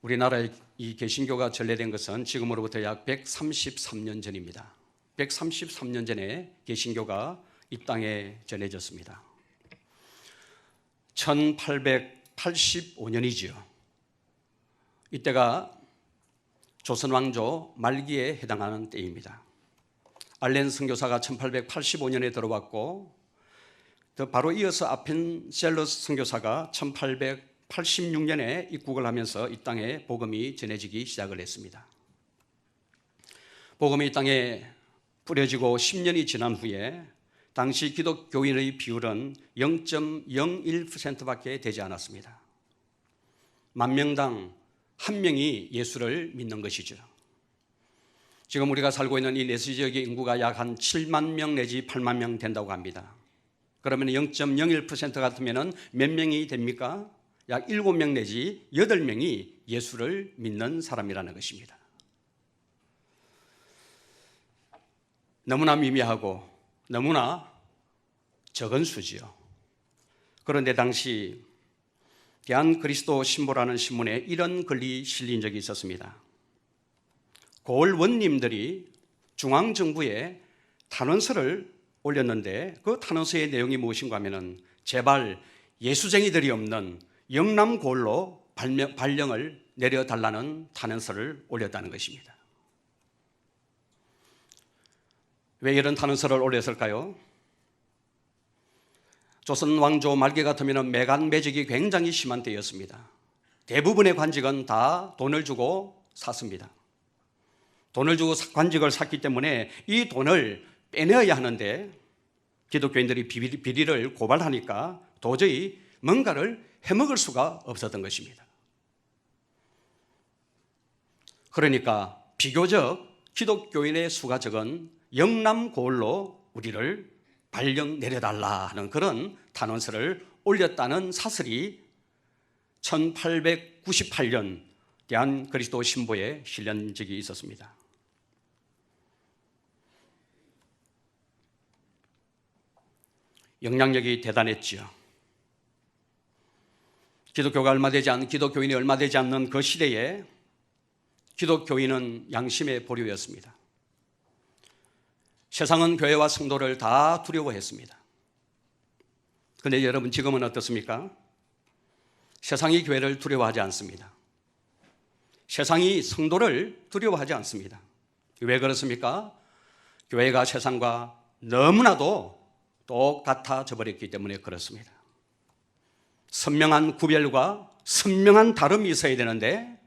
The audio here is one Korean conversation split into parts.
우리나라에 이 개신교가 전래된 것은 지금으로부터 약 133년 전입니다. 133년 전에 개신교가 이 땅에 전해졌습니다. 1885년이지요. 이때가 조선왕조 말기에 해당하는 때입니다. 알렌 선교사가 1885년에 들어왔고 바로 이어서 아펜셀러스 선교사가 1886년에 입국을 하면서 이 땅에 복음이 전해지기 시작을 했습니다. 복음이 이 땅에 뿌려지고 10년이 지난 후에 당시 기독교인의 비율은 0.01%밖에 되지 않았습니다. 만 명당 한 명이 예수를 믿는 것이죠. 지금 우리가 살고 있는 이 내수 지역의 인구가 약 한 7만 명 내지 8만 명 된다고 합니다. 그러면 0.01% 같으면 몇 명이 됩니까? 약 7명 내지 8명이 예수를 믿는 사람이라는 것입니다. 너무나 미미하고 너무나 적은 수지요. 그런데 당시 대한그리스도 신보라는 신문에 이런 글이 실린 적이 있었습니다. 고을 원님들이 중앙정부에 탄원서를 올렸는데 그 탄원서의 내용이 무엇인가 하면 제발 예수쟁이들이 없는 영남고을로 발령을 내려달라는 탄원서를 올렸다는 것입니다. 왜 이런 탄원서를 올렸을까요? 조선 왕조 말기 같으면 매간매직이 굉장히 심한 때였습니다. 대부분의 관직은 다 돈을 주고 샀습니다. 돈을 주고 관직을 샀기 때문에 이 돈을 빼내야 하는데 기독교인들이 비리를 고발하니까 도저히 뭔가를 해먹을 수가 없었던 것입니다. 그러니까 비교적 기독교인의 수가 적은 영남고을로 우리를 발령 내려달라 하는 그런 탄원서를 올렸다는 사설이 1898년 대한그리스도 신보에 실린 적이 있었습니다. 영향력이 대단했지요. 기독교인이 얼마 되지 않는 그 시대에 기독교인은 양심의 보류였습니다. 세상은 교회와 성도를 다 두려워했습니다. 그런데 여러분 지금은 어떻습니까? 세상이 교회를 두려워하지 않습니다. 세상이 성도를 두려워하지 않습니다. 왜 그렇습니까? 교회가 세상과 너무나도 똑같아져 버렸기 때문에 그렇습니다. 선명한 구별과 선명한 다름이 있어야 되는데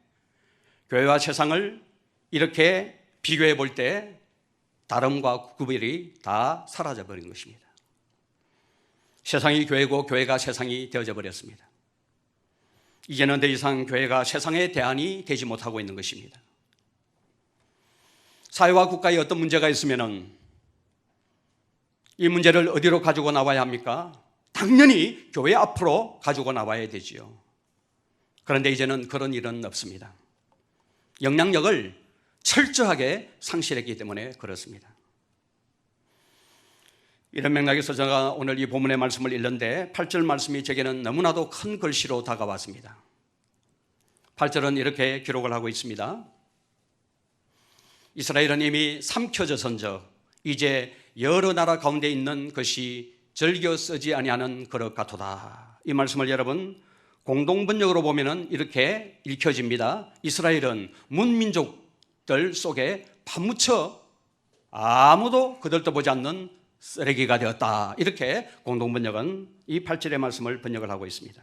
교회와 세상을 이렇게 비교해 볼 때 다름과 구별이 다 사라져 버린 것입니다. 세상이 교회고 교회가 세상이 되어져 버렸습니다. 이제는 더 이상 교회가 세상의 대안이 되지 못하고 있는 것입니다. 사회와 국가에 어떤 문제가 있으면 이 문제를 어디로 가지고 나와야 합니까? 당연히 교회 앞으로 가지고 나와야 되지요. 그런데 이제는 그런 일은 없습니다. 영향력을 철저하게 상실했기 때문에 그렇습니다. 이런 맥락에서 제가 오늘 이 본문의 말씀을 읽는데 8절 말씀이 제게는 너무나도 큰 글씨로 다가왔습니다. 8절은 이렇게 기록을 하고 있습니다. 이스라엘은 이미 삼켜져선적 이제 여러 나라 가운데 있는 것이 즐겨 쓰지 아니하는 그릇 같도다. 이 말씀을 여러분 공동번역으로 보면 이렇게 읽혀집니다. 이스라엘은 문민족들 속에 파묻혀 아무도 그들도 보지 않는 쓰레기가 되었다. 이렇게 공동번역은 이 8절의 말씀을 번역을 하고 있습니다.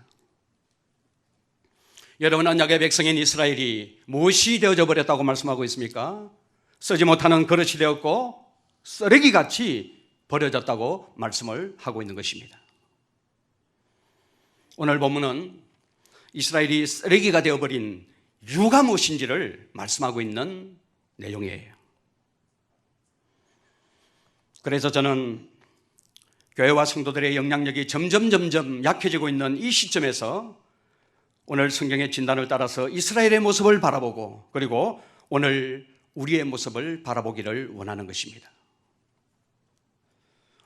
여러분 언약의 백성인 이스라엘이 무엇이 되어져 버렸다고 말씀하고 있습니까? 쓰지 못하는 그릇이 되었고 쓰레기같이 버려졌다고 말씀을 하고 있는 것입니다. 오늘 본문은 이스라엘이 쓰레기가 되어버린 이유가 무엇인지를 말씀하고 있는 내용이에요. 그래서 저는 교회와 성도들의 영향력이 점점 약해지고 있는 이 시점에서 오늘 성경의 진단을 따라서 이스라엘의 모습을 바라보고 그리고 오늘 우리의 모습을 바라보기를 원하는 것입니다.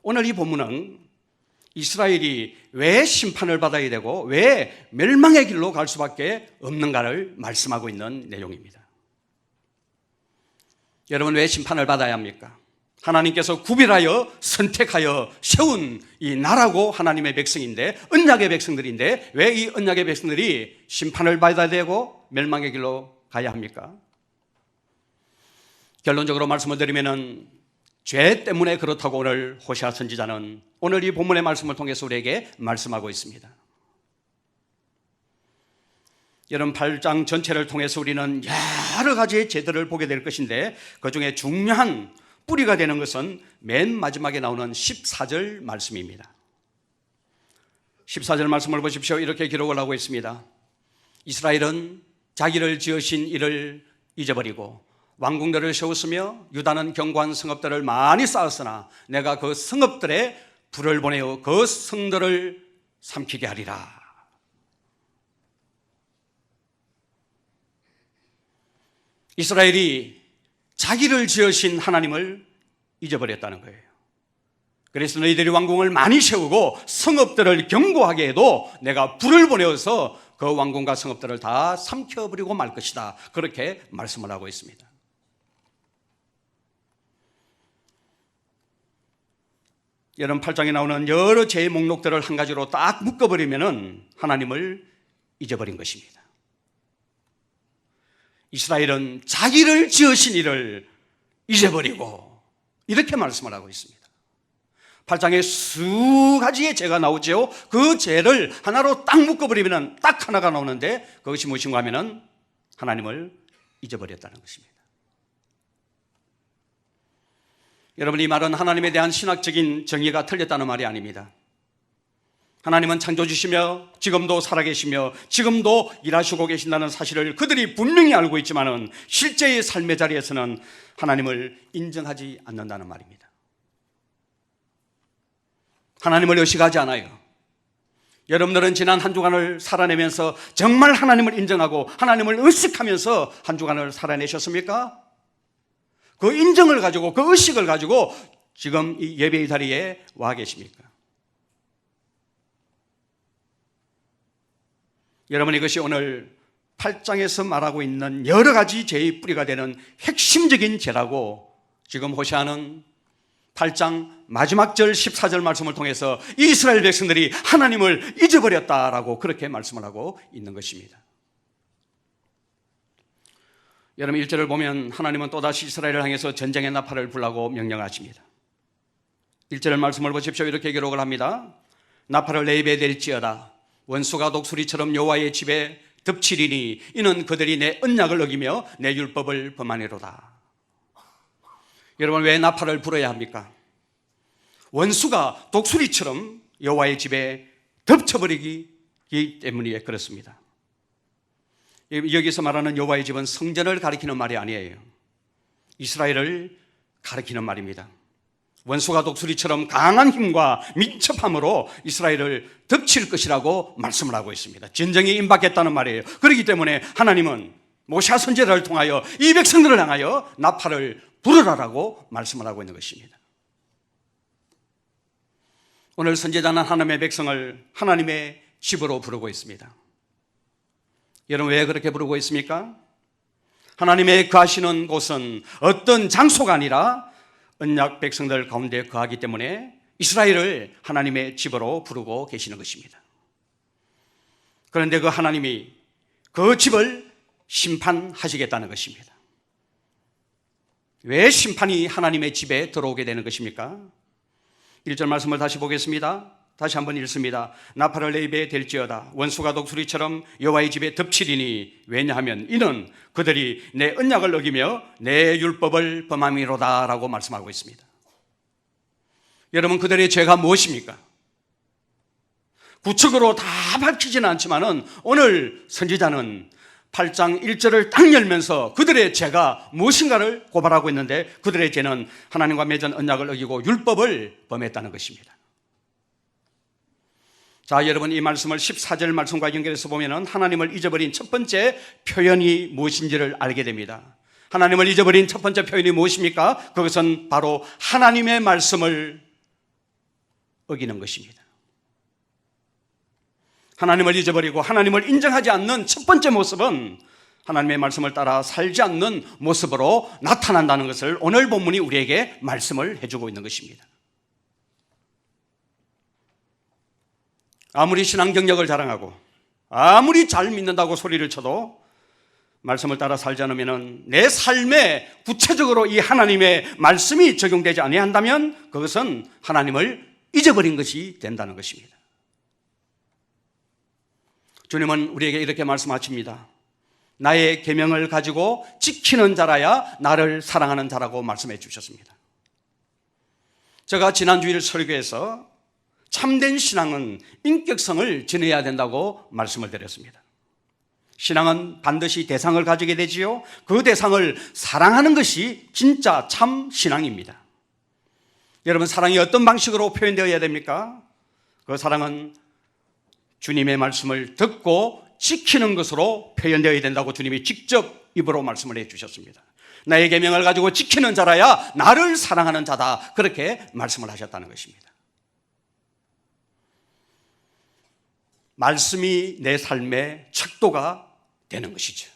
오늘 이 본문은 이스라엘이 왜 심판을 받아야 되고 왜 멸망의 길로 갈 수밖에 없는가를 말씀하고 있는 내용입니다. 여러분, 왜 심판을 받아야 합니까? 하나님께서 구별하여 선택하여 세운 이 나라고 하나님의 백성인데, 언약의 백성들인데 왜 이 언약의 백성들이 심판을 받아야 되고 멸망의 길로 가야 합니까? 결론적으로 말씀을 드리면은 죄 때문에 그렇다고 오늘 호시아 선지자는 오늘 이 본문의 말씀을 통해서 우리에게 말씀하고 있습니다. 여러분, 8장 전체를 통해서 우리는 여러 가지의 죄들을 보게 될 것인데 그중에 중요한 뿌리가 되는 것은 맨 마지막에 나오는 14절 말씀입니다. 14절 말씀을 보십시오. 이렇게 기록을 하고 있습니다. 이스라엘은 자기를 지으신 이를 잊어버리고 왕궁들을 세웠으며 유다는 견고한 성읍들을 많이 쌓았으나 내가 그 성읍들에 불을 보내어 그 성들을 삼키게 하리라. 이스라엘이 자기를 지으신 하나님을 잊어버렸다는 거예요. 그래서 너희들이 왕궁을 많이 세우고 성읍들을 견고하게 해도 내가 불을 보내어서 그 왕궁과 성읍들을 다 삼켜버리고 말 것이다. 그렇게 말씀을 하고 있습니다. 여러분, 8장에 나오는 여러 죄의 목록들을 한 가지로 딱 묶어버리면 하나님을 잊어버린 것입니다. 이스라엘은 자기를 지으신 이를 잊어버리고 이렇게 말씀을 하고 있습니다. 8장에 수 가지의 죄가 나오죠. 그 죄를 하나로 딱 묶어버리면 딱 하나가 나오는데 그것이 무엇인가 하면 하나님을 잊어버렸다는 것입니다. 여러분, 이 말은 하나님에 대한 신학적인 정의가 틀렸다는 말이 아닙니다. 하나님은 창조주시며 지금도 살아계시며 지금도 일하시고 계신다는 사실을 그들이 분명히 알고 있지만은 실제의 삶의 자리에서는 하나님을 인정하지 않는다는 말입니다. 하나님을 의식하지 않아요. 여러분들은 지난 한 주간을 살아내면서 정말 하나님을 인정하고 하나님을 의식하면서 한 주간을 살아내셨습니까? 그 인정을 가지고 그 의식을 가지고 지금 이 예배의 자리에 와 계십니까? 여러분, 이것이 오늘 8장에서 말하고 있는 여러 가지 죄의 뿌리가 되는 핵심적인 죄라고 지금 호시아는 8장 마지막 절 14절 말씀을 통해서 이스라엘 백성들이 하나님을 잊어버렸다라고 그렇게 말씀을 하고 있는 것입니다. 여러분, 1절을 보면 하나님은 또다시 이스라엘을 향해서 전쟁의 나팔을 불라고 명령하십니다. 1절 말씀을 보십시오. 이렇게 기록을 합니다. 나팔을 내 입에 댈지어다. 원수가 독수리처럼 여호와의 집에 덮치리니 이는 그들이 내 언약을 어기며 내 율법을 범하니로다. 여러분, 왜 나팔을 불어야 합니까? 원수가 독수리처럼 여호와의 집에 덮쳐버리기 때문에 그렇습니다. 여기서 말하는 여호와의 집은 성전을 가리키는 말이 아니에요. 이스라엘을 가리키는 말입니다. 원수가 독수리처럼 강한 힘과 민첩함으로 이스라엘을 덮칠 것이라고 말씀을 하고 있습니다. 전쟁에 임박했다는 말이에요. 그렇기 때문에 하나님은 모세 선지자를 통하여 이 백성들을 향하여 나팔을 불으라라고 말씀을 하고 있는 것입니다. 오늘 선지자는 하나님의 백성을 하나님의 집으로 부르고 있습니다. 여러분, 왜 그렇게 부르고 있습니까? 하나님의 거하시는 곳은 어떤 장소가 아니라 언약 백성들 가운데 거하기 때문에 이스라엘을 하나님의 집으로 부르고 계시는 것입니다. 그런데 그 하나님이 그 집을 심판하시겠다는 것입니다. 왜 심판이 하나님의 집에 들어오게 되는 것입니까? 1절 말씀을 다시 보겠습니다. 다시 한번 읽습니다. 나팔을 내 입에 댈지어다. 원수가 독수리처럼 여호와의 집에 덮치리니 왜냐하면 이는 그들이 내 언약을 어기며 내 율법을 범함이로다 라고 말씀하고 있습니다. 여러분, 그들의 죄가 무엇입니까? 구체적으로 다 밝히지는 않지만은 오늘 선지자는 8장 1절을 딱 열면서 그들의 죄가 무엇인가를 고발하고 있는데 그들의 죄는 하나님과 맺은 언약을 어기고 율법을 범했다는 것입니다. 자, 여러분, 이 말씀을 14절 말씀과 연결해서 보면 하나님을 잊어버린 첫 번째 표현이 무엇인지를 알게 됩니다. 하나님을 잊어버린 첫 번째 표현이 무엇입니까? 그것은 바로 하나님의 말씀을 어기는 것입니다. 하나님을 잊어버리고 하나님을 인정하지 않는 첫 번째 모습은 하나님의 말씀을 따라 살지 않는 모습으로 나타난다는 것을 오늘 본문이 우리에게 말씀을 해주고 있는 것입니다. 아무리 신앙 경력을 자랑하고 아무리 잘 믿는다고 소리를 쳐도 말씀을 따라 살지 않으면 내 삶에 구체적으로 이 하나님의 말씀이 적용되지 아니한다면 그것은 하나님을 잊어버린 것이 된다는 것입니다. 주님은 우리에게 이렇게 말씀하십니다. 나의 계명을 가지고 지키는 자라야 나를 사랑하는 자라고 말씀해 주셨습니다. 제가 지난 주일 설교에서 참된 신앙은 인격성을 지녀야 된다고 말씀을 드렸습니다. 신앙은 반드시 대상을 가지게 되지요. 그 대상을 사랑하는 것이 진짜 참 신앙입니다. 여러분, 사랑이 어떤 방식으로 표현되어야 됩니까? 그 사랑은 주님의 말씀을 듣고 지키는 것으로 표현되어야 된다고 주님이 직접 입으로 말씀을 해 주셨습니다. 나의 계명을 가지고 지키는 자라야 나를 사랑하는 자다, 그렇게 말씀을 하셨다는 것입니다. 말씀이 내 삶의 척도가 되는 것이죠.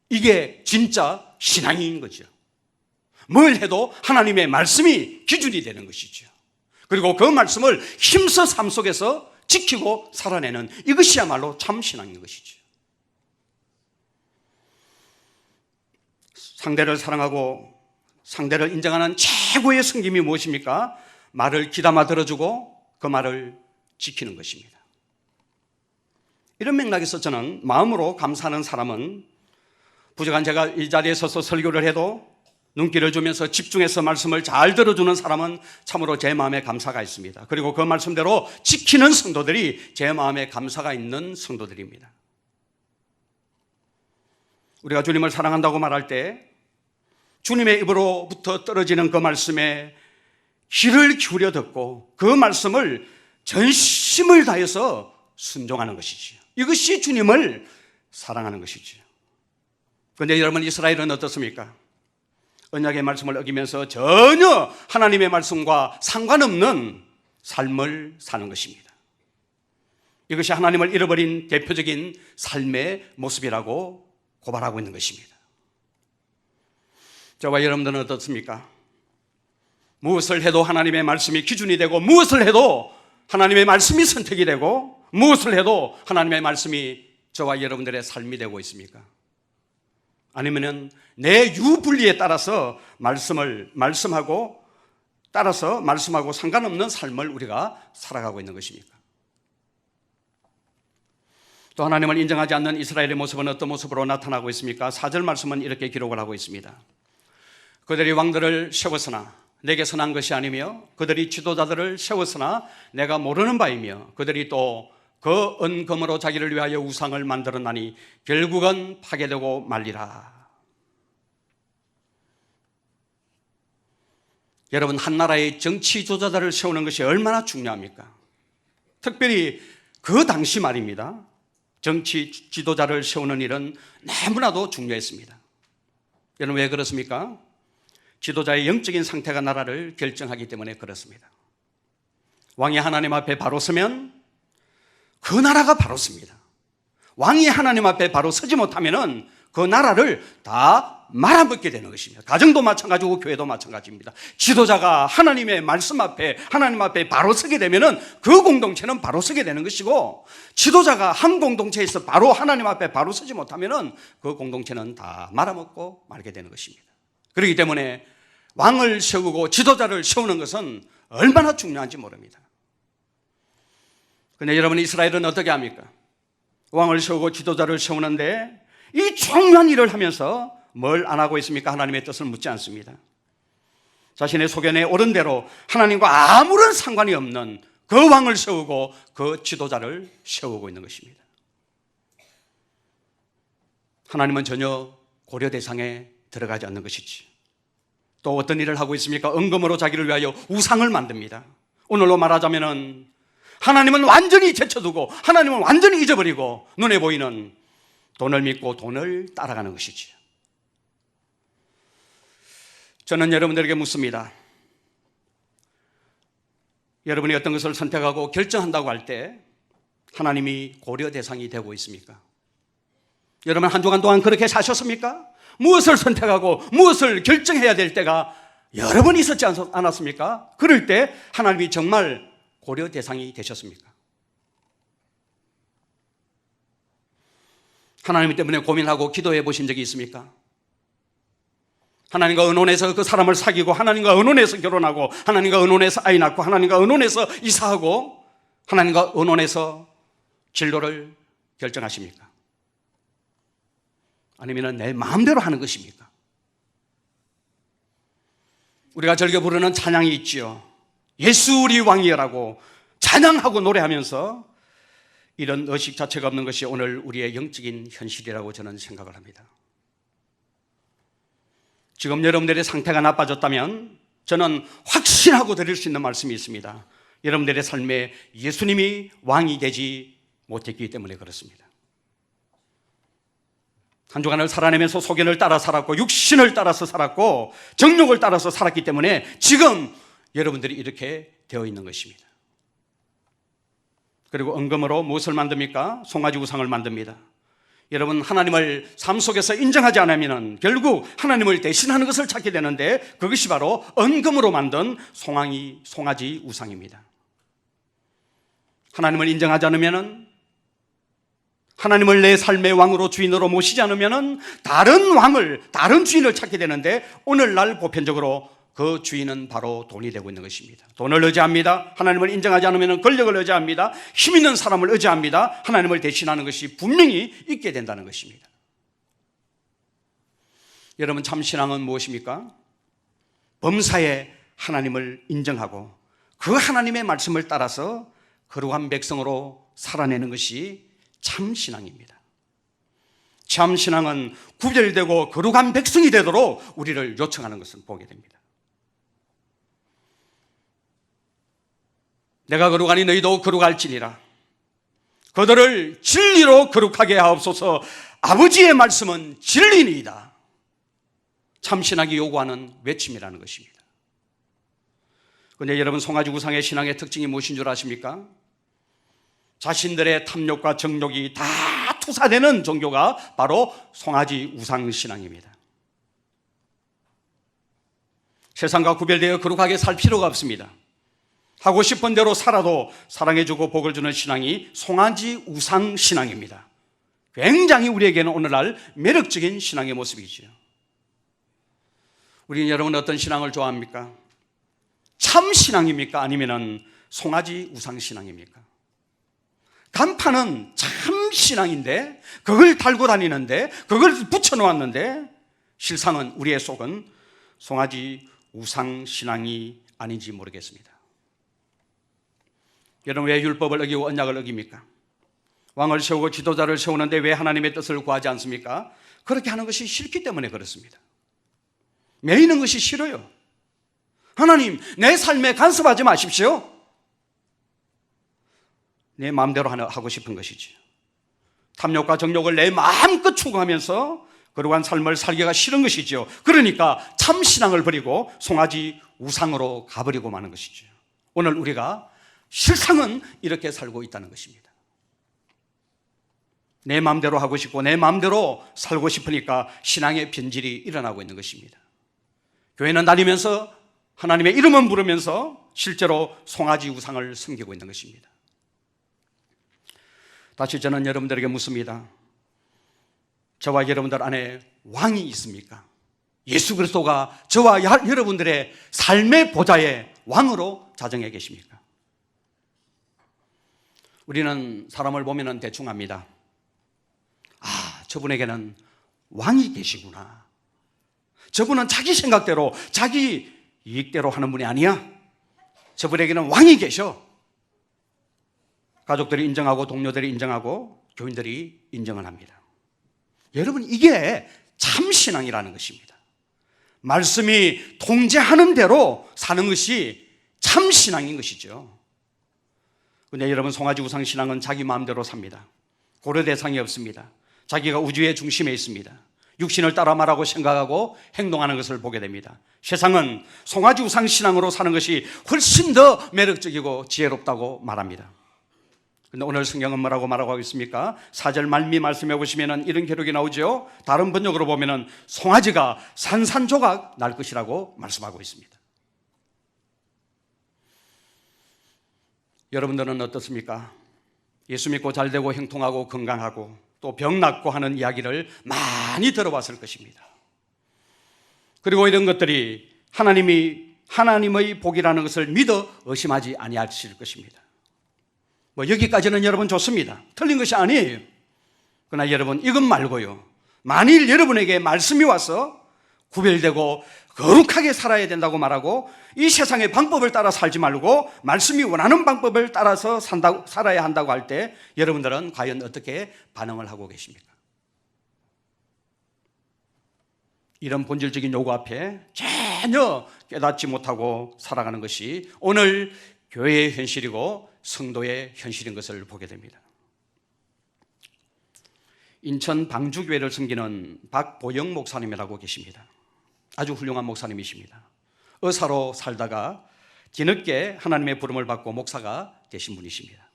이게 진짜 신앙인 거죠. 뭘 해도 하나님의 말씀이 기준이 되는 것이죠. 그리고 그 말씀을 힘써 삶 속에서 지키고 살아내는 이것이야말로 참 신앙인 것이죠. 상대를 사랑하고 상대를 인정하는 최고의 섬김이 무엇입니까? 말을 귀담아 들어주고 그 말을 지키는 것입니다. 이런 맥락에서 저는 마음으로 감사하는 사람은 부족한 제가 이 자리에 서서 설교를 해도 눈길을 주면서 집중해서 말씀을 잘 들어주는 사람은 참으로 제 마음에 감사가 있습니다. 그리고 그 말씀대로 지키는 성도들이 제 마음에 감사가 있는 성도들입니다. 우리가 주님을 사랑한다고 말할 때 주님의 입으로부터 떨어지는 그 말씀에 귀를 기울여 듣고 그 말씀을 전심을 다해서 순종하는 것이지요. 이것이 주님을 사랑하는 것이지요. 그런데 여러분, 이스라엘은 어떻습니까? 언약의 말씀을 어기면서 전혀 하나님의 말씀과 상관없는 삶을 사는 것입니다. 이것이 하나님을 잃어버린 대표적인 삶의 모습이라고 고발하고 있는 것입니다. 저와 여러분들은 어떻습니까? 무엇을 해도 하나님의 말씀이 기준이 되고, 무엇을 해도 하나님의 말씀이 선택이 되고, 무엇을 해도 하나님의 말씀이 저와 여러분들의 삶이 되고 있습니까? 아니면은 내 유불리에 따라서 말씀하고 상관없는 삶을 우리가 살아가고 있는 것입니까? 또 하나님을 인정하지 않는 이스라엘의 모습은 어떤 모습으로 나타나고 있습니까? 4절 말씀은 이렇게 기록을 하고 있습니다. 그들이 왕들을 세웠으나 내게 선한 것이 아니며 그들이 지도자들을 세웠으나 내가 모르는 바이며 그들이 또 그 은금으로 자기를 위하여 우상을 만들었나니 결국은 파괴되고 말리라. 여러분, 한 나라의 정치 지도자들을 세우는 것이 얼마나 중요합니까? 특별히 그 당시 말입니다. 정치 지도자를 세우는 일은 너무나도 중요했습니다. 여러분, 왜 그렇습니까? 지도자의 영적인 상태가 나라를 결정하기 때문에 그렇습니다. 왕이 하나님 앞에 바로 서면 그 나라가 바로 섭니다. 왕이 하나님 앞에 바로 서지 못하면 그 나라를 다 말아먹게 되는 것입니다. 가정도 마찬가지고 교회도 마찬가지입니다. 지도자가 하나님의 말씀 앞에, 하나님 앞에 바로 서게 되면 그 공동체는 바로 서게 되는 것이고, 지도자가 한 공동체에서 바로 하나님 앞에 바로 서지 못하면 그 공동체는 다 말아먹고 말게 되는 것입니다. 그렇기 때문에 왕을 세우고 지도자를 세우는 것은 얼마나 중요한지 모릅니다. 그런데 여러분, 이스라엘은 어떻게 합니까? 왕을 세우고 지도자를 세우는데 이 중요한 일을 하면서 뭘 안 하고 있습니까? 하나님의 뜻을 묻지 않습니다. 자신의 소견에 옳은 대로 하나님과 아무런 상관이 없는 그 왕을 세우고 그 지도자를 세우고 있는 것입니다. 하나님은 전혀 고려 대상에 들어가지 않는 것이지. 또 어떤 일을 하고 있습니까? 은금으로 자기를 위하여 우상을 만듭니다. 오늘로 말하자면은 하나님은 완전히 제쳐두고 하나님은 완전히 잊어버리고 눈에 보이는 돈을 믿고 돈을 따라가는 것이지요. 저는 여러분들에게 묻습니다. 여러분이 어떤 것을 선택하고 결정한다고 할 때 하나님이 고려 대상이 되고 있습니까? 여러분 한 주간 동안 그렇게 사셨습니까? 무엇을 선택하고 무엇을 결정해야 될 때가 여러 번 있었지 않았습니까? 그럴 때 하나님이 정말 고려 대상이 되셨습니까? 하나님 때문에 고민하고 기도해 보신 적이 있습니까? 하나님과 의논해서 그 사람을 사귀고 하나님과 의논해서 결혼하고 하나님과 의논해서 아이 낳고 하나님과 의논해서 이사하고 하나님과 의논해서 진로를 결정하십니까? 아니면 내 마음대로 하는 것입니까? 우리가 즐겨 부르는 찬양이 있지요. 예수 우리 왕이여라고 찬양하고 노래하면서 이런 의식 자체가 없는 것이 오늘 우리의 영적인 현실이라고 저는 생각을 합니다. 지금 여러분들의 상태가 나빠졌다면 저는 확신하고 드릴 수 있는 말씀이 있습니다. 여러분들의 삶에 예수님이 왕이 되지 못했기 때문에 그렇습니다. 한 주간을 살아내면서 소견을 따라 살았고 육신을 따라서 살았고 정욕을 따라서 살았기 때문에 지금 여러분들이 이렇게 되어 있는 것입니다. 그리고 은금으로 무엇을 만듭니까? 송아지 우상을 만듭니다. 여러분 하나님을 삶 속에서 인정하지 않으면 결국 하나님을 대신하는 것을 찾게 되는데 그것이 바로 은금으로 만든 송아지 우상입니다. 하나님을 인정하지 않으면 하나님을 내 삶의 왕으로 주인으로 모시지 않으면 다른 주인을 찾게 되는데 오늘날 보편적으로 그 주인은 바로 돈이 되고 있는 것입니다. 돈을 의지합니다. 하나님을 인정하지 않으면 권력을 의지합니다. 힘 있는 사람을 의지합니다. 하나님을 대신하는 것이 분명히 있게 된다는 것입니다. 여러분 참신앙은 무엇입니까? 범사에 하나님을 인정하고 그 하나님의 말씀을 따라서 거룩한 백성으로 살아내는 것이 참신앙입니다. 참신앙은 구별되고 거룩한 백성이 되도록 우리를 요청하는 것을 보게 됩니다. 내가 거룩하니 너희도 거룩할지니라. 그들을 진리로 거룩하게 하옵소서. 아버지의 말씀은 진리니이다. 참신하게 요구하는 외침이라는 것입니다. 그런데 여러분 송아지 우상의 신앙의 특징이 무엇인 줄 아십니까? 자신들의 탐욕과 정욕이 다 투사되는 종교가 바로 송아지 우상 신앙입니다. 세상과 구별되어 거룩하게 살 필요가 없습니다. 하고 싶은 대로 살아도 사랑해주고 복을 주는 신앙이 송아지 우상 신앙입니다. 굉장히 우리에게는 오늘날 매력적인 신앙의 모습이지요. 우리는 여러분 어떤 신앙을 좋아합니까? 참 신앙입니까? 아니면 송아지 우상 신앙입니까? 간판은 참 신앙인데 그걸 달고 다니는데 그걸 붙여놓았는데 실상은 우리의 속은 송아지 우상 신앙이 아닌지 모르겠습니다. 여러분 왜 율법을 어기고 언약을 어깁니까? 왕을 세우고 지도자를 세우는데 왜 하나님의 뜻을 구하지 않습니까? 그렇게 하는 것이 싫기 때문에 그렇습니다. 매이는 것이 싫어요. 하나님 내 삶에 간섭하지 마십시오. 내 마음대로 하고 싶은 것이지. 탐욕과 정욕을 내 마음껏 추구하면서 거룩한 삶을 살기가 싫은 것이죠. 그러니까 참신앙을 버리고 송아지 우상으로 가버리고 마는 것이죠. 오늘 우리가 실상은 이렇게 살고 있다는 것입니다. 내 마음대로 하고 싶고 내 마음대로 살고 싶으니까 신앙의 변질이 일어나고 있는 것입니다. 교회는 다니면서 하나님의 이름은 부르면서 실제로 송아지 우상을 섬기고 있는 것입니다. 다시 저는 여러분들에게 묻습니다. 저와 여러분들 안에 왕이 있습니까? 예수 그리스도가 저와 여러분들의 삶의 보좌의 왕으로 자정해 계십니까? 우리는 사람을 보면 대충 압니다. 아, 저분에게는 왕이 계시구나. 저분은 자기 생각대로 자기 이익대로 하는 분이 아니야. 저분에게는 왕이 계셔. 가족들이 인정하고 동료들이 인정하고 교인들이 인정을 합니다. 여러분 이게 참신앙이라는 것입니다. 말씀이 통제하는 대로 사는 것이 참신앙인 것이죠. 그런데 여러분 송아지 우상 신앙은 자기 마음대로 삽니다. 고려 대상이 없습니다. 자기가 우주의 중심에 있습니다. 육신을 따라 말하고 생각하고 행동하는 것을 보게 됩니다. 세상은 송아지 우상 신앙으로 사는 것이 훨씬 더 매력적이고 지혜롭다고 말합니다. 근데 오늘 성경은 뭐라고 말하고 있습니까? 4절 말미 말씀해 보시면 이런 기록이 나오죠. 다른 번역으로 보면 송아지가 산산조각 날 것이라고 말씀하고 있습니다. 여러분들은 어떻습니까? 예수 믿고 잘되고 형통하고 건강하고 또 병 낫고 하는 이야기를 많이 들어봤을 것입니다. 그리고 이런 것들이 하나님의 복이라는 것을 믿어 의심하지 아니하실 것입니다. 여기까지는 여러분 좋습니다. 틀린 것이 아니에요. 그러나 여러분 이것 말고요, 만일 여러분에게 말씀이 와서 구별되고 거룩하게 살아야 된다고 말하고 이 세상의 방법을 따라 살지 말고 말씀이 원하는 방법을 따라서 살아야 한다고 할 때 여러분들은 과연 어떻게 반응을 하고 계십니까? 이런 본질적인 요구 앞에 전혀 깨닫지 못하고 살아가는 것이 오늘 교회의 현실이고 성도의 현실인 것을 보게 됩니다. 인천 방주교회를 섬기는 박보영 목사님이라고 계십니다. 아주 훌륭한 목사님이십니다. 의사로 살다가 뒤늦게 하나님의 부름을 받고 목사가 되신 분이십니다.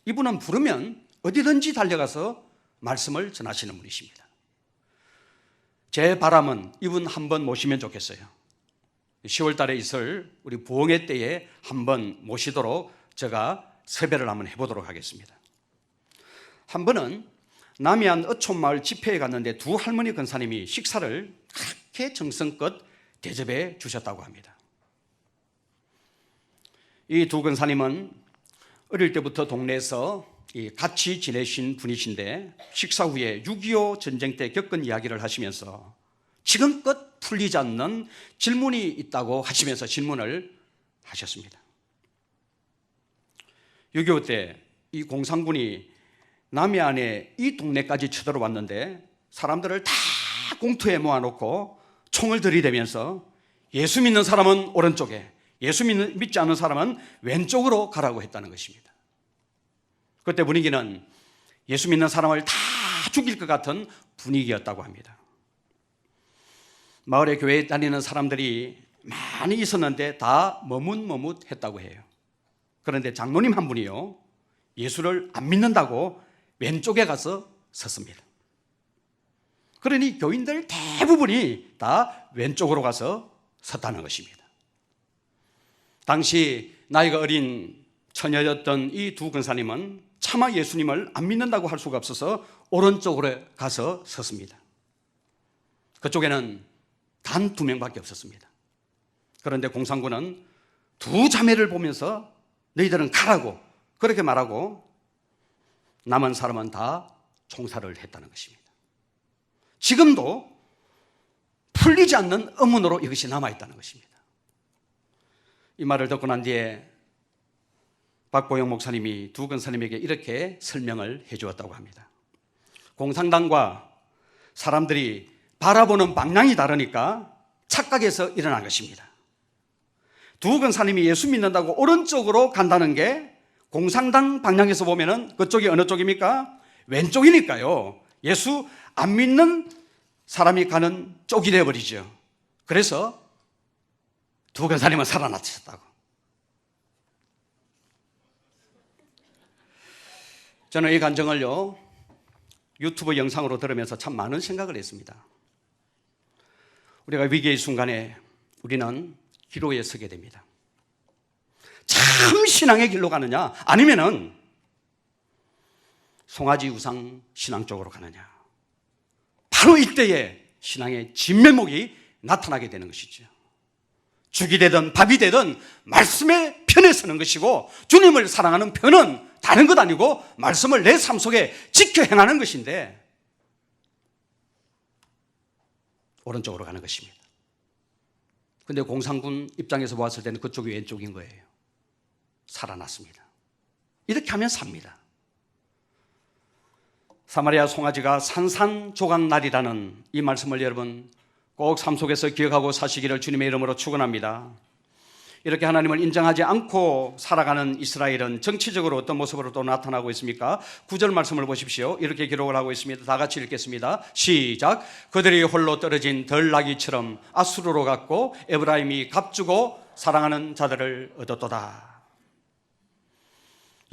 이분은 부르면 어디든지 달려가서 말씀을 전하시는 분이십니다. 제 바람은 이분 한번 모시면 좋겠어요. 10월 달에 있을 우리 부흥회 때에 한번 모시도록 제가 섭외를 한번 해보도록 하겠습니다. 한 번은 남해안 어촌마을 집회에 갔는데 두 할머니 권사님이 식사를 그렇게 정성껏 대접해 주셨다고 합니다. 이 두 권사님은 어릴 때부터 동네에서 같이 지내신 분이신데 식사 후에 6.25 전쟁 때 겪은 이야기를 하시면서 지금껏 풀리지 않는 질문이 있다고 하시면서 질문을 하셨습니다. 6.25 때 이 공산군이 남해안에 이 동네까지 쳐들어왔는데 사람들을 다 공터에 모아놓고 총을 들이대면서 예수 믿는 사람은 오른쪽에, 예수 믿지 않는 사람은 왼쪽으로 가라고 했다는 것입니다. 그때 분위기는 예수 믿는 사람을 다 죽일 것 같은 분위기였다고 합니다. 마을에 교회에 다니는 사람들이 많이 있었는데 다 머뭇머뭇했다고 해요. 그런데 장로님 한 분이요, 예수를 안 믿는다고 왼쪽에 가서 섰습니다. 그러니 교인들 대부분이 다 왼쪽으로 가서 섰다는 것입니다. 당시 나이가 어린 처녀였던 이 두 권사님은 차마 예수님을 안 믿는다고 할 수가 없어서 오른쪽으로 가서 섰습니다. 그쪽에는 단 2명밖에 없었습니다. 그런데 공산군은 두 자매를 보면서 너희들은 가라고 그렇게 말하고 남은 사람은 다 총살을 했다는 것입니다. 지금도 풀리지 않는 의문으로 이것이 남아있다는 것입니다. 이 말을 듣고 난 뒤에 박보영 목사님이 두 권사님에게 이렇게 설명을 해주었다고 합니다. 공산당과 사람들이 바라보는 방향이 다르니까 착각해서 일어난 것입니다. 두 권사님이 예수 믿는다고 오른쪽으로 간다는 게 공산당 방향에서 보면은 그쪽이 어느 쪽입니까? 왼쪽이니까요. 예수 안 믿는 사람이 가는 쪽이 되어버리죠. 그래서 두 권사님은 살아났다고. 저는 이 간증을요, 유튜브 영상으로 들으면서 참 많은 생각을 했습니다. 우리가 위기의 순간에 우리는 기로에 서게 됩니다. 참 신앙의 길로 가느냐, 아니면은 송아지 우상 신앙 쪽으로 가느냐. 바로 이때에 신앙의 진면목이 나타나게 되는 것이죠. 죽이 되든 밥이 되든 말씀의 편에 서는 것이고, 주님을 사랑하는 편은 다른 것 아니고 말씀을 내 삶 속에 지켜 행하는 것인데 오른쪽으로 가는 것입니다. 그런데 공산군 입장에서 보았을 때는 그쪽이 왼쪽인 거예요. 살아났습니다. 이렇게 하면 삽니다. 사마리아 송아지가 산산조각날이라는 이 말씀을 여러분 꼭 삶 속에서 기억하고 사시기를 주님의 이름으로 축원합니다. 이렇게 하나님을 인정하지 않고 살아가는 이스라엘은 정치적으로 어떤 모습으로 또 나타나고 있습니까? 9절 말씀을 보십시오. 이렇게 기록을 하고 있습니다. 다 같이 읽겠습니다. 시작. 그들이 홀로 떨어진 덜나귀처럼 아수르로 갔고 에브라임이 값주고 사랑하는 자들을 얻었도다.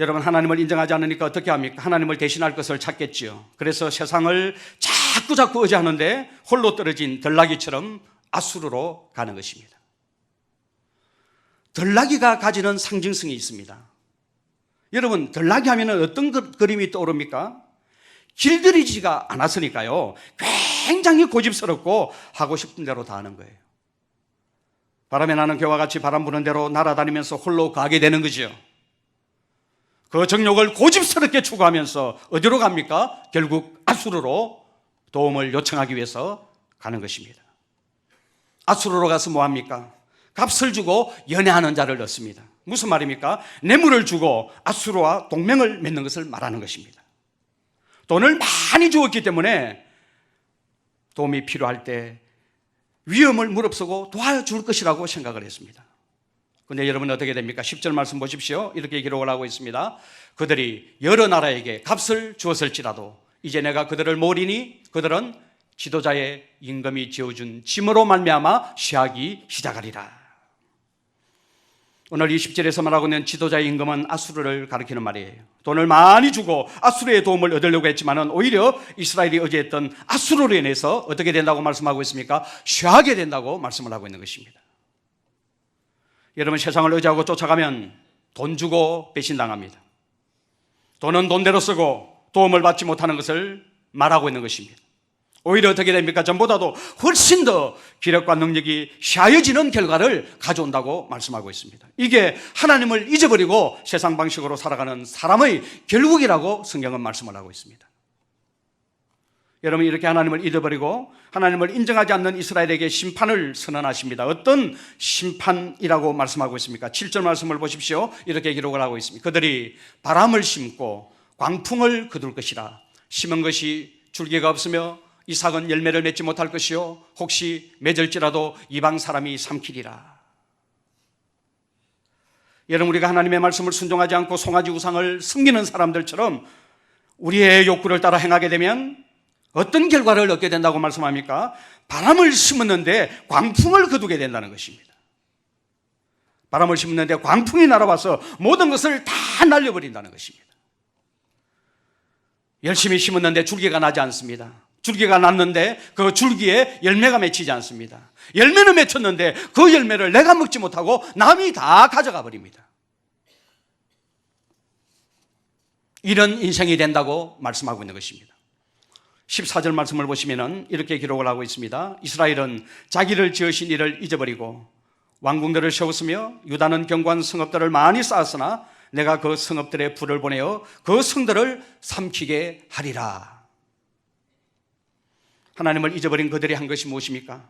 여러분, 하나님을 인정하지 않으니까 어떻게 합니까? 하나님을 대신할 것을 찾겠지요. 그래서 세상을 자꾸 의지하는데 홀로 떨어진 들나귀처럼 아수르로 가는 것입니다. 들나귀가 가지는 상징성이 있습니다. 여러분, 들나귀 하면 어떤 그림이 떠오릅니까? 길들이지가 않았으니까요, 굉장히 고집스럽고 하고 싶은 대로 다 하는 거예요. 바람에 나는 개와 같이 바람 부는 대로 날아다니면서 홀로 가게 되는 거죠. 그 정욕을 고집스럽게 추구하면서 어디로 갑니까? 결국 아수르로 도움을 요청하기 위해서 가는 것입니다. 아수르로 가서 뭐 합니까? 값을 주고 연애하는 자를 얻습니다. 무슨 말입니까? 뇌물을 주고 아수르와 동맹을 맺는 것을 말하는 것입니다. 돈을 많이 주었기 때문에 도움이 필요할 때 위험을 무릅쓰고 도와줄 것이라고 생각을 했습니다. 그런데 여러분 어떻게 됩니까? 10절 말씀 보십시오. 이렇게 기록을 하고 있습니다. 그들이 여러 나라에게 값을 주었을지라도 이제 내가 그들을 모르니 그들은 지도자의 임금이 지어준 짐으로 말미암아 취하기 시작하리라. 오늘 20절에서 말하고 있는 지도자의 임금은 아수르를 가리키는 말이에요. 돈을 많이 주고 아수르의 도움을 얻으려고 했지만 오히려 이스라엘이 의지했던 아수르로 인해서 어떻게 된다고 말씀하고 있습니까? 취하게 된다고 말씀을 하고 있는 것입니다. 여러분, 세상을 의지하고 쫓아가면 돈 주고 배신당합니다. 돈은 돈대로 쓰고 도움을 받지 못하는 것을 말하고 있는 것입니다. 오히려 어떻게 됩니까? 전보다도 훨씬 더 기력과 능력이 샤여지는 결과를 가져온다고 말씀하고 있습니다. 이게 하나님을 잊어버리고 세상 방식으로 살아가는 사람의 결국이라고 성경은 말씀을 하고 있습니다. 여러분, 이렇게 하나님을 잊어버리고 하나님을 인정하지 않는 이스라엘에게 심판을 선언하십니다. 어떤 심판이라고 말씀하고 있습니까? 7절 말씀을 보십시오. 이렇게 기록을 하고 있습니다. 그들이 바람을 심고 광풍을 거둘 것이라. 심은 것이 줄기가 없으며 이삭은 열매를 맺지 못할 것이요 혹시 맺을지라도 이방 사람이 삼키리라. 여러분, 우리가 하나님의 말씀을 순종하지 않고 송아지 우상을 섬기는 사람들처럼 우리의 욕구를 따라 행하게 되면 어떤 결과를 얻게 된다고 말씀합니까? 바람을 심었는데 광풍을 거두게 된다는 것입니다. 바람을 심었는데 광풍이 날아와서 모든 것을 다 날려버린다는 것입니다. 열심히 심었는데 줄기가 나지 않습니다. 줄기가 났는데 그 줄기에 열매가 맺히지 않습니다. 열매는 맺혔는데 그 열매를 내가 먹지 못하고 남이 다 가져가 버립니다. 이런 인생이 된다고 말씀하고 있는 것입니다. 14절 말씀을 보시면 이렇게 기록을 하고 있습니다. 이스라엘은 자기를 지으신 이를 잊어버리고 왕궁들을 세웠으며 유다는 견고한 성읍들을 많이 쌓았으나 내가 그 성읍들에 불을 보내어 그 성들을 삼키게 하리라. 하나님을 잊어버린 그들이 한 것이 무엇입니까?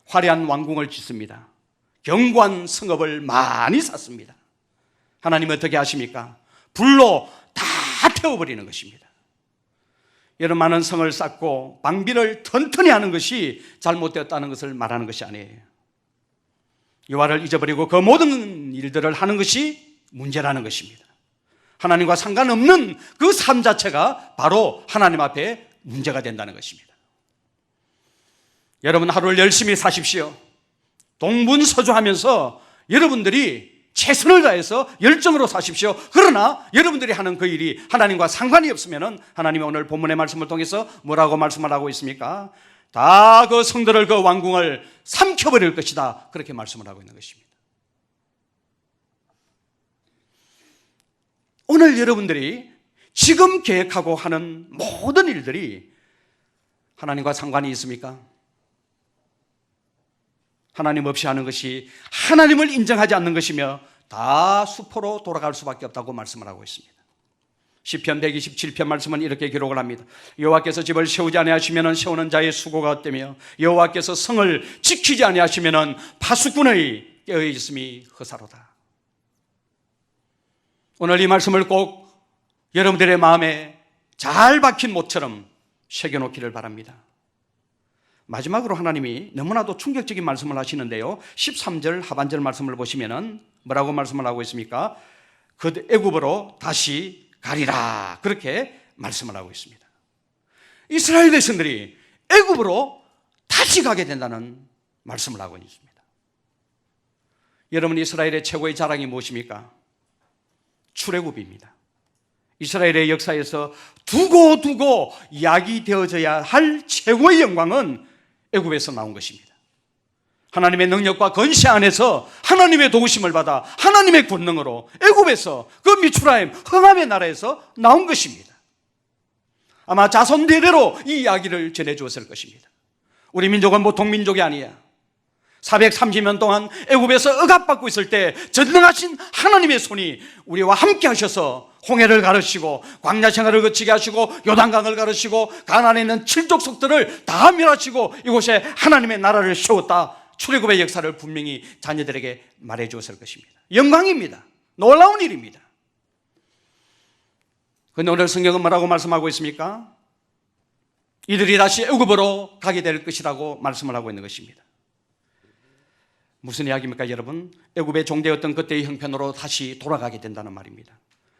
화려한 왕궁을 짓습니다. 견고한 성읍을 많이 쌓습니다. 하나님은 어떻게 하십니까? 불로 다 태워버리는 것입니다. 여러분, 많은 성을 쌓고 방비를 튼튼히 하는 것이 잘못되었다는 것을 말하는 것이 아니에요. 여호와를 잊어버리고 그 모든 일들을 하는 것이 문제라는 것입니다. 하나님과 상관없는 그 삶 자체가 바로 하나님 앞에 문제가 된다는 것입니다. 여러분, 하루를 열심히 사십시오. 동분서주하면서 여러분들이 최선을 다해서 열정으로 사십시오. 그러나 여러분들이 하는 그 일이 하나님과 상관이 없으면 하나님이 오늘 본문의 말씀을 통해서 뭐라고 말씀을 하고 있습니까? 다 그 성들을, 그 왕궁을 삼켜버릴 것이다, 그렇게 말씀을 하고 있는 것입니다. 오늘 여러분들이 지금 계획하고 하는 모든 일들이 하나님과 상관이 있습니까? 하나님 없이 하는 것이 하나님을 인정하지 않는 것이며 다 수포로 돌아갈 수밖에 없다고 말씀을 하고 있습니다. 시편 127편 말씀은 이렇게 기록을 합니다. 여호와께서 집을 세우지 아니하시면 세우는 자의 수고가 헛되며 여호와께서 성을 지키지 아니하시면 파수꾼의 깨어 있음이 허사로다. 오늘 이 말씀을 꼭 여러분들의 마음에 잘 박힌 못처럼 새겨놓기를 바랍니다. 마지막으로 하나님이 너무나도 충격적인 말씀을 하시는데요, 13절 하반절 말씀을 보시면 뭐라고 말씀을 하고 있습니까? 그 애굽으로 다시 가리라, 그렇게 말씀을 하고 있습니다. 이스라엘 백성들이 애굽으로 다시 가게 된다는 말씀을 하고 있습니다. 여러분, 이스라엘의 최고의 자랑이 무엇입니까? 출애굽입니다. 이스라엘의 역사에서 두고 이야기되어져야 할 최고의 영광은 애굽에서 나온 것입니다. 하나님의 능력과 건시 안에서 하나님의 도우심을 받아 하나님의 권능으로 애굽에서 그 미추라임 흥함의 나라에서 나온 것입니다. 아마 자손 대대로 이 이야기를 전해주었을 것입니다. 우리 민족은 보통 민족이 아니야. 430년 동안 애굽에서 억압받고 있을 때 전능하신 하나님의 손이 우리와 함께 하셔서 홍해를 가르시고 광야 생활을 거치게 하시고 요단강을 가르시고 가나안에 있는 칠족속들을 다 멸하시고 이곳에 하나님의 나라를 세웠다. 출애굽의 역사를 분명히 자녀들에게 말해 주었을 것입니다. 영광입니다. 놀라운 일입니다. 그런데 오늘 성경은 뭐라고 말씀하고 있습니까? 이들이 다시 애굽으로 가게 될 것이라고 말씀을 하고 있는 것입니다. 무슨 이야기입니까, 여러분? 애굽의 종되었던 그때의 형편으로 다시 돌아가게 된다는 말입니다.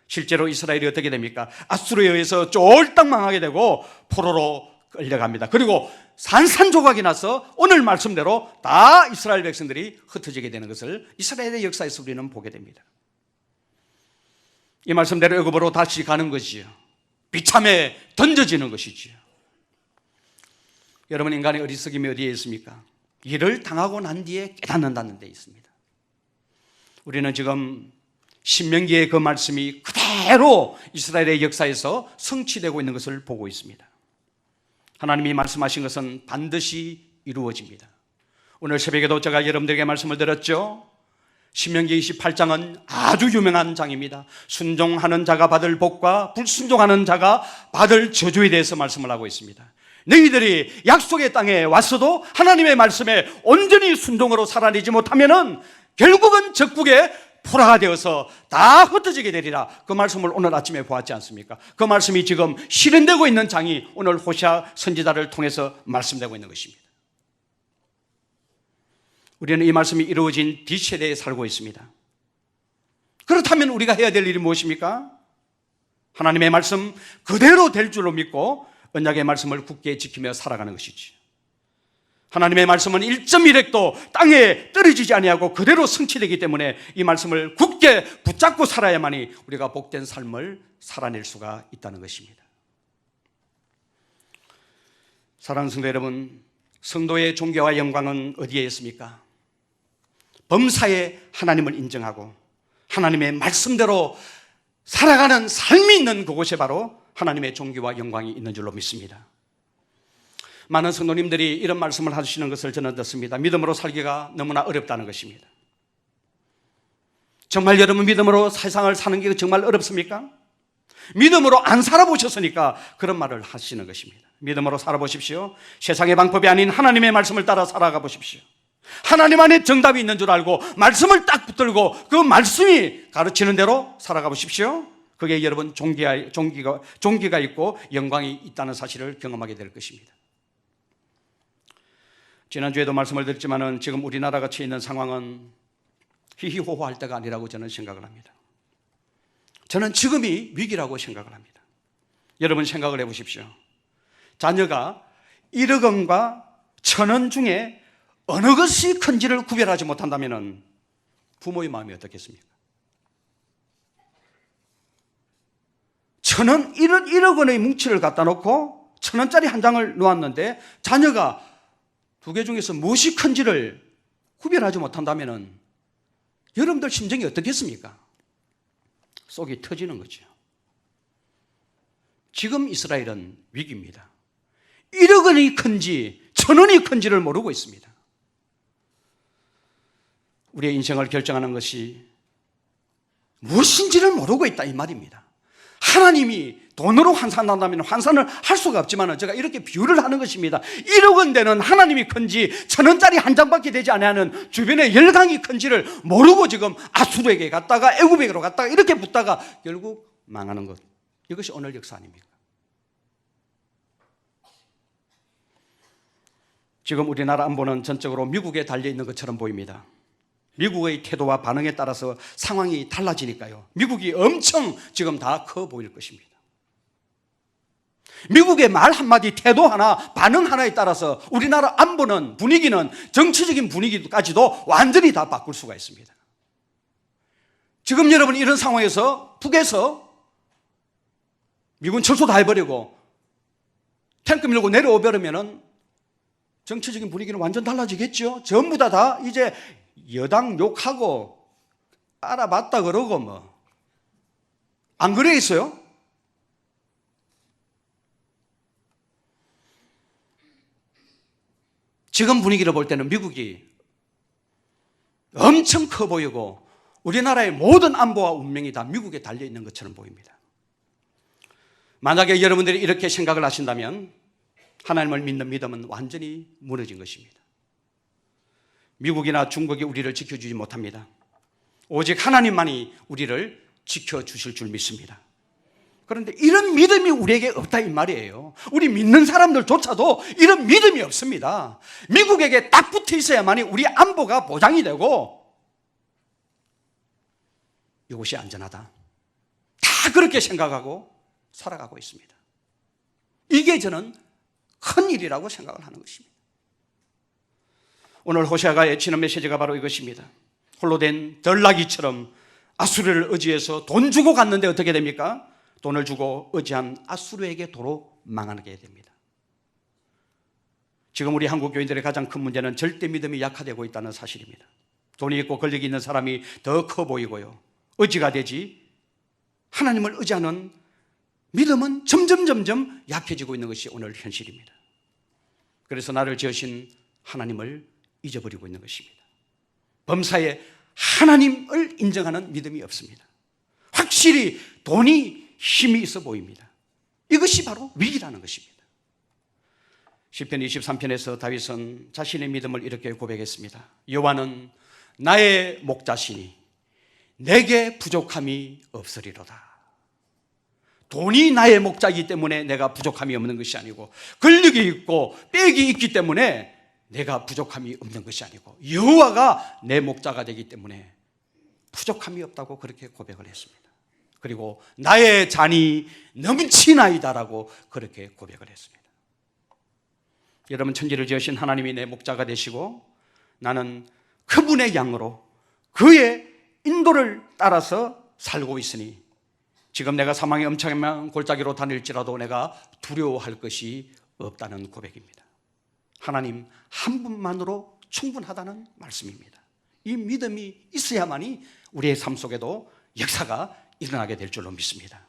실제로 이스라엘이 어떻게 됩니까? 아수르에 의해서 쫄딱 망하게 되고 포로로 끌려갑니다. 그리고 산산조각이 나서 오늘 말씀대로 다 이스라엘 백성들이 흩어지게 되는 것을 이스라엘의 역사에서 우리는 보게 됩니다. 이 말씀대로 애굽으로 다시 가는 것이요, 비참에 던져지는 것이지요. 여러분, 인간의 어리석임이 어디에 있습니까? 일을 당하고 난 뒤에 깨닫는다는 데 있습니다. 우리는 지금 신명기의 그 말씀이 그대로 이스라엘의 역사에서 성취되고 있는 것을 보고 있습니다. 하나님이 말씀하신 것은 반드시 이루어집니다. 오늘 새벽에도 제가 여러분들에게 말씀을 드렸죠. 신명기 28장은 아주 유명한 장입니다. 순종하는 자가 받을 복과 불순종하는 자가 받을 저주에 대해서 말씀을 하고 있습니다. 너희들이 약속의 땅에 왔어도 하나님의 말씀에 온전히 순종으로 살아내지 못하면은 결국은 적국의 포라가 되어서 다 흩어지게 되리라. 그 말씀을 오늘 아침에 보았지 않습니까? 그 말씀이 지금 실현되고 있는 장이 오늘 호시아 선지자를 통해서 말씀되고 있는 것입니다. 우리는 이 말씀이 이루어진 뒷세대에 살고 있습니다. 그렇다면 우리가 해야 될 일이 무엇입니까? 하나님의 말씀 그대로 될 줄로 믿고 언약의 말씀을 굳게 지키며 살아가는 것이지. 하나님의 말씀은 1.1획도 땅에 떨어지지 아니하고 그대로 성취되기 때문에 이 말씀을 굳게 붙잡고 살아야만이 우리가 복된 삶을 살아낼 수가 있다는 것입니다. 사랑하는 성도 여러분, 성도의 존귀와 영광은 어디에 있습니까? 범사에 하나님을 인정하고 하나님의 말씀대로 살아가는 삶이 있는 그곳에 바로 하나님의 존귀와 영광이 있는 줄로 믿습니다. 많은 성도님들이 이런 말씀을 하시는 것을 저는 듣습니다. 믿음으로 살기가 너무나 어렵다는 것입니다. 정말 여러분, 믿음으로 세상을 사는 게 정말 어렵습니까? 믿음으로 안 살아보셨으니까 그런 말을 하시는 것입니다. 믿음으로 살아보십시오. 세상의 방법이 아닌 하나님의 말씀을 따라 살아가 보십시오. 하나님 안에 정답이 있는 줄 알고 말씀을 딱 붙들고 그 말씀이 가르치는 대로 살아가 보십시오. 그게 여러분 종기가 있고 영광이 있다는 사실을 경험하게 될 것입니다. 지난주에도 말씀을 드렸지만 지금 우리나라가 처해 있는 상황은 히히호호할 때가 아니라고 저는 생각을 합니다. 저는 지금이 위기라고 생각을 합니다. 여러분 생각을 해보십시오. 자녀가 1억 원과 1,000원 중에 어느 것이 큰지를 구별하지 못한다면 부모의 마음이 어떻겠습니까? 1,000원, 1억 원의 뭉치를 갖다 놓고 1,000원짜리 한 장을 놓았는데 자녀가 두 개 중에서 무엇이 큰지를 구별하지 못한다면 여러분들 심정이 어떻겠습니까? 속이 터지는 거죠. 지금 이스라엘은 위기입니다. 1억 원이 큰지 1,000원이 큰지를 모르고 있습니다. 우리의 인생을 결정하는 것이 무엇인지를 모르고 있다 이 말입니다. 하나님이 돈으로 환산한다면 환산을 할 수가 없지만 제가 이렇게 비유를 하는 것입니다. 1억 원 되는 하나님이 큰지 1,000원짜리 한 장밖에 되지 않는 주변에 열강이 큰지를 모르고 지금 아수르에게 갔다가 애굽에게로 갔다가 이렇게 붙다가 결국 망하는 것. 이것이 오늘 역사 아닙니까? 지금 우리나라 안보는 전적으로 미국에 달려있는 것처럼 보입니다. 미국의 태도와 반응에 따라서 상황이 달라지니까요. 미국이 엄청 지금 다 커 보일 것입니다. 미국의 말 한마디, 태도 하나, 반응 하나에 따라서 우리나라 안보는, 분위기는, 정치적인 분위기까지도 완전히 다 바꿀 수가 있습니다. 지금 여러분 이런 상황에서 북에서 미군 철수 다 해버리고 탱크 밀고 내려오버리면은 정치적인 분위기는 완전 달라지겠죠. 전부 다 이제 여당 욕하고 알아봤다 그러고 뭐. 안 그래 있어요? 지금 분위기를 볼 때는 미국이 엄청 커 보이고 우리나라의 모든 안보와 운명이 다 미국에 달려있는 것처럼 보입니다. 만약에 여러분들이 이렇게 생각을 하신다면 하나님을 믿는 믿음은 완전히 무너진 것입니다. 미국이나 중국이 우리를 지켜주지 못합니다. 오직 하나님만이 우리를 지켜주실 줄 믿습니다. 그런데 이런 믿음이 우리에게 없다 이 말이에요. 우리 믿는 사람들조차도 이런 믿음이 없습니다. 미국에게 딱 붙어 있어야만이 우리 안보가 보장이 되고 이곳이 안전하다. 다 그렇게 생각하고 살아가고 있습니다. 이게 저는 큰 일이라고 생각을 하는 것입니다. 오늘 호세아가 외치는 메시지가 바로 이것입니다. 홀로 된 덜나귀처럼 아수르를 의지해서 돈 주고 갔는데 어떻게 됩니까? 돈을 주고 의지한 아수르에게 도로 망하게 됩니다. 지금 우리 한국 교인들의 가장 큰 문제는 절대 믿음이 약화되고 있다는 사실입니다. 돈이 있고 권력이 있는 사람이 더 커 보이고요. 의지가 되지 하나님을 의지하는 믿음은 점점 약해지고 있는 것이 오늘 현실입니다. 그래서 나를 지으신 하나님을 잊어버리고 있는 것입니다. 범사에 하나님을 인정하는 믿음이 없습니다. 확실히 돈이 힘이 있어 보입니다. 이것이 바로 위기라는 것입니다. 시편 23편에서 다윗은 자신의 믿음을 이렇게 고백했습니다. 여호와는 나의 목자시니 내게 부족함이 없으리로다. 돈이 나의 목자이기 때문에 내가 부족함이 없는 것이 아니고 권력이 있고 빽이 있기 때문에 내가 부족함이 없는 것이 아니고 여호와가 내 목자가 되기 때문에 부족함이 없다고 그렇게 고백을 했습니다. 그리고 나의 잔이 넘치나이다라고 그렇게 고백을 했습니다. 여러분, 천지를 지으신 하나님이 내 목자가 되시고 나는 그분의 양으로 그의 인도를 따라서 살고 있으니 지금 내가 사망의 엄청난 골짜기로 다닐지라도 내가 두려워할 것이 없다는 고백입니다. 하나님 한 분만으로 충분하다는 말씀입니다. 이 믿음이 있어야만이 우리의 삶 속에도 역사가 일어나게 될 줄로 믿습니다.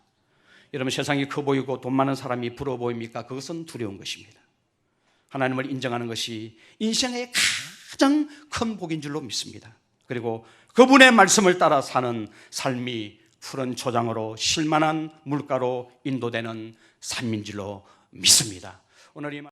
여러분, 세상이 커 보이고 돈 많은 사람이 부러워 보입니까? 그것은 두려운 것입니다. 하나님을 인정하는 것이 인생의 가장 큰 복인 줄로 믿습니다. 그리고 그분의 말씀을 따라 사는 삶이 푸른 초장으로 쉴만한 물가로 인도되는 삶인 줄로 믿습니다. 오늘 이